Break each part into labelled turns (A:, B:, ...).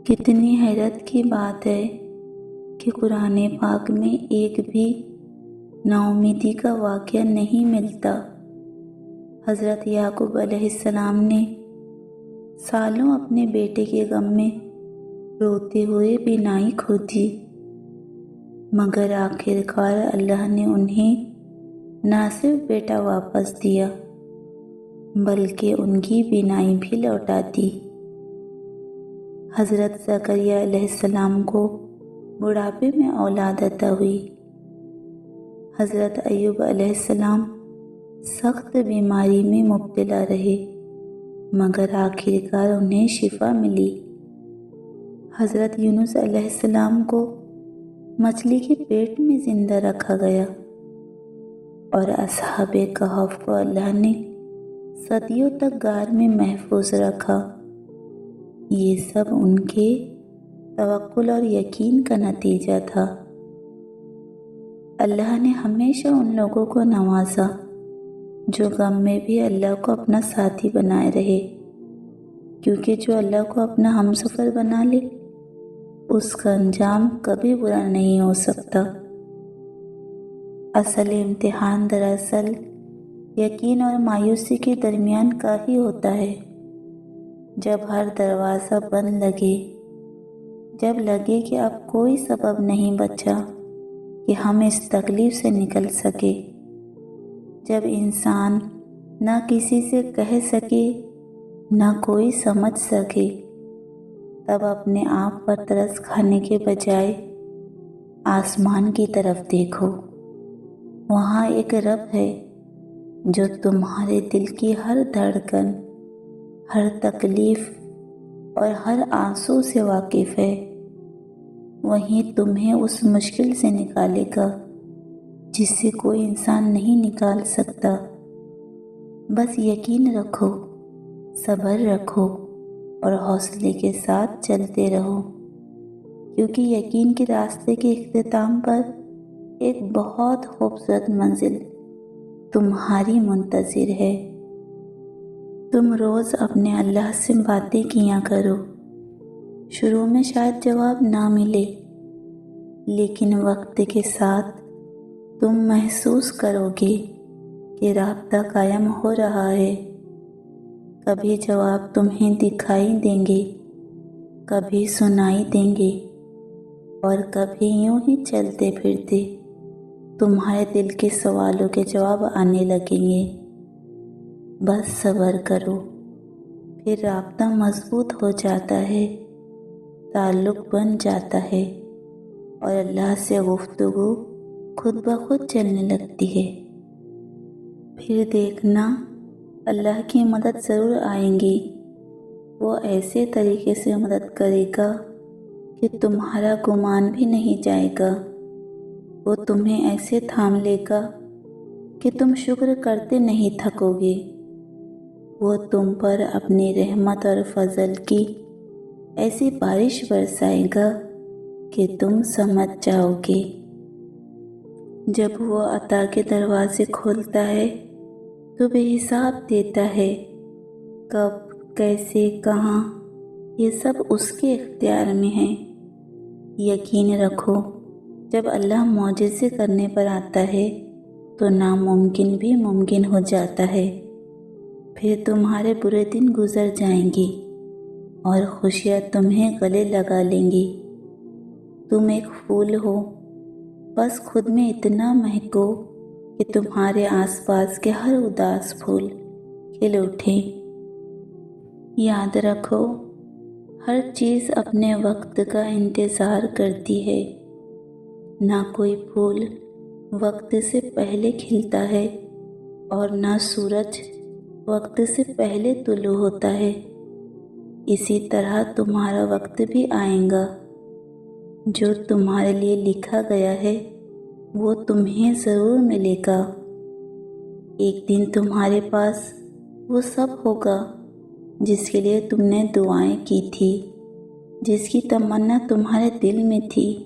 A: کتنی حیرت کی بات ہے کہ قرآن پاک میں ایک بھی ناامیدی کا واقعہ نہیں ملتا۔ حضرت یعقوب علیہ السلام نے سالوں اپنے بیٹے کے غم میں روتے ہوئے بینائی کھو دی، مگر آخر کار اللہ نے انہیں نہ صرف بیٹا واپس دیا بلکہ ان کی بینائی بھی لوٹا دی۔ حضرت زکریا علیہ السلام کو بڑھاپے میں اولاد عطا ہوئی۔ حضرت ایوب علیہ السلام سخت بیماری میں مبتلا رہے مگر آخر کار انہیں شفا ملی۔ حضرت یونس علیہ السلام کو مچھلی کے پیٹ میں زندہ رکھا گیا اور اصحاب کہف کو اللہ نے صدیوں تک غار میں محفوظ رکھا۔ یہ سب ان کے توکل اور یقین کا نتیجہ تھا۔ اللہ نے ہمیشہ ان لوگوں کو نوازا جو غم میں بھی اللہ کو اپنا ساتھی بنائے رہے، کیونکہ جو اللہ کو اپنا ہمسفر بنا لے اس کا انجام کبھی برا نہیں ہو سکتا۔ اصل امتحان دراصل یقین اور مایوسی کے درمیان کا ہی ہوتا ہے۔ جب ہر دروازہ بند لگے، جب لگے کہ اب کوئی سبب نہیں بچا کہ ہم اس تکلیف سے نکل سکے، جب انسان نہ کسی سے کہہ سکے نہ کوئی سمجھ سکے، تب اپنے آپ پر ترس کھانے کے بجائے آسمان کی طرف دیکھو۔ وہاں ایک رب ہے جو تمہارے دل کی ہر دھڑکن، ہر تکلیف اور ہر آنسو سے واقف ہے۔ وہیں تمہیں اس مشکل سے نکالے گا جس سے کوئی انسان نہیں نکال سکتا۔ بس یقین رکھو، صبر رکھو اور حوصلے کے ساتھ چلتے رہو، کیونکہ یقین کے راستے کے اختتام پر ایک بہت خوبصورت منزل تمہاری منتظر ہے۔ تم روز اپنے اللہ سے باتیں کیا کرو۔ شروع میں شاید جواب نہ ملے، لیکن وقت کے ساتھ تم محسوس کرو گے کہ رابطہ قائم ہو رہا ہے۔ کبھی جواب تمہیں دکھائی دیں گے، کبھی سنائی دیں گے اور کبھی یوں ہی چلتے پھرتے تمہارے دل کے سوالوں کے جواب آنے لگیں گے۔ بس صبر کرو، پھر رابطہ مضبوط ہو جاتا ہے، تعلق بن جاتا ہے اور اللہ سے گفتگو خود بخود چلنے لگتی ہے۔ پھر دیکھنا اللہ کی مدد ضرور آئیں گی۔ وہ ایسے طریقے سے مدد کرے گا کہ تمہارا گمان بھی نہیں جائے گا۔ وہ تمہیں ایسے تھام لے گا کہ تم شکر کرتے نہیں تھکو گے۔ وہ تم پر اپنی رحمت اور فضل کی ایسی بارش برسائے گا کہ تم سمجھ جاؤ گے۔ جب وہ عطا کے دروازے کھولتا ہے تو بے حساب دیتا ہے۔ کب، کیسے، کہاں، یہ سب اس کے اختیار میں ہے۔ یقین رکھو، جب اللہ معجزے کرنے پر آتا ہے تو ناممکن بھی ممکن ہو جاتا ہے۔ پھر تمہارے برے دن گزر جائیں گے اور خوشیاں تمہیں گلے لگا لیں گی۔ تم ایک پھول ہو، بس خود میں اتنا مہکو کہ تمہارے آس پاس کے ہر اداس پھول کھل اٹھیں۔ یاد رکھو، ہر چیز اپنے وقت کا انتظار کرتی ہے۔ نہ کوئی پھول وقت سے پہلے کھلتا ہے اور نہ سورج وقت سے پہلے طلوع ہوتا ہے۔ اسی طرح تمہارا وقت بھی آئے گا۔ جو تمہارے لیے لکھا گیا ہے وہ تمہیں ضرور ملے گا۔ ایک دن تمہارے پاس وہ سب ہوگا جس کے لیے تم نے دعائیں کی تھی، جس کی تمنا تمہارے دل میں تھی۔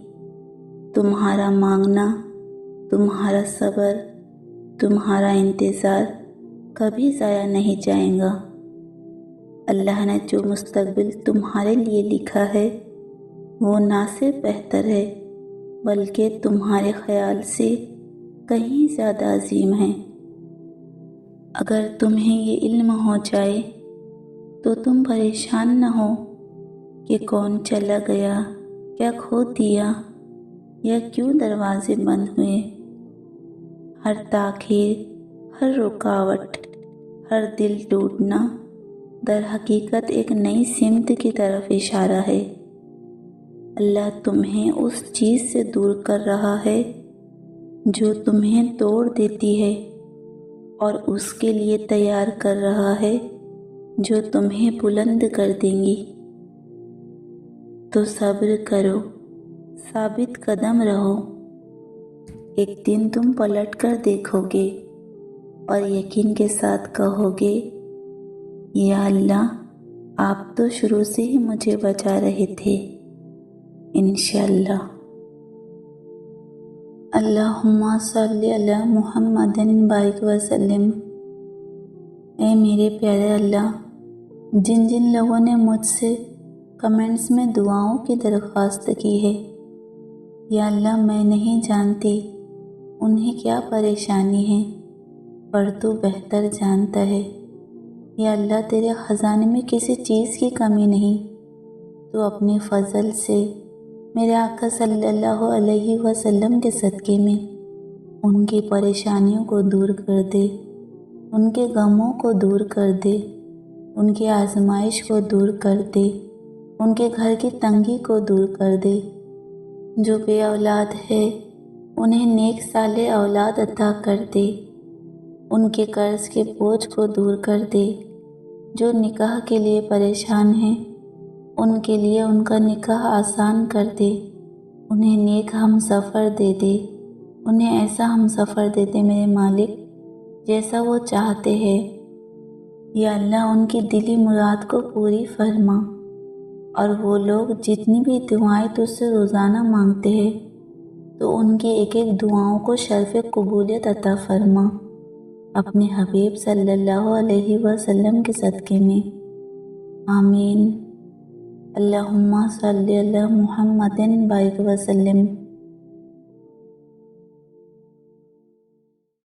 A: تمہارا مانگنا، تمہارا صبر، تمہارا انتظار کبھی ضائع نہیں جائے گا۔ اللہ نے جو مستقبل تمہارے لیے لکھا ہے وہ نہ صرف بہتر ہے بلکہ تمہارے خیال سے کہیں زیادہ عظیم ہے۔ اگر تمہیں یہ علم ہو جائے تو تم پریشان نہ ہو کہ کون چلا گیا، کیا کھو دیا یا کیوں دروازے بند ہوئے۔ ہر تاخیر، ہر رکاوٹ، ہر دل ٹوٹنا در حقیقت ایک نئی سمت کی طرف اشارہ ہے۔ اللہ تمہیں اس چیز سے دور کر رہا ہے جو تمہیں توڑ دیتی ہے، اور اس کے لیے تیار کر رہا ہے جو تمہیں بلند کر دیں گی۔ تو صبر کرو، ثابت قدم رہو۔ ایک دن تم پلٹ کر دیکھو گے اور یقین کے ساتھ کہو گے، یا اللہ، آپ تو شروع سے ہی مجھے بچا رہے تھے۔ انشاءاللہ۔ اللہم صلی علی محمد بارک وسلم۔ اے میرے پیارے اللہ، جن جن لوگوں نے مجھ سے کمنٹس میں دعاؤں کی درخواست کی ہے، یا اللہ میں نہیں جانتی انہیں کیا پریشانی ہے، پر تو بہتر جانتا ہے۔ یا اللہ، تیرے خزانے میں کسی چیز کی کمی نہیں، تو اپنے فضل سے میرے آقا صلی اللہ علیہ وسلم کے صدقے میں ان کی پریشانیوں کو دور کر دے، ان کے غموں کو دور کر دے، ان کی آزمائش کو دور کر دے، ان کے گھر کی تنگی کو دور کر دے۔ جو بے اولاد ہے انہیں نیک صالح اولاد عطا کر دے، ان کے قرض کے بوجھ کو دور کر دے۔ جو نکاح کے لیے پریشان ہیں ان کے لیے ان کا نکاح آسان کر دے، انہیں نیک ہم سفر دے دے، انہیں ایسا ہم سفر دے دے میرے مالک جیسا وہ چاہتے ہیں۔ یا اللہ، ان کی دلی مراد کو پوری فرما، اور وہ لوگ جتنی بھی دعائیں تجھ سے روزانہ مانگتے ہیں تو ان کی ایک ایک دعاؤں کو شرف قبولیت عطا فرما، اپنے حبیب صلی اللہ علیہ وسلم کے صدقے میں۔ آمین۔ اللہم صلی علی محمد بارک وسلم۔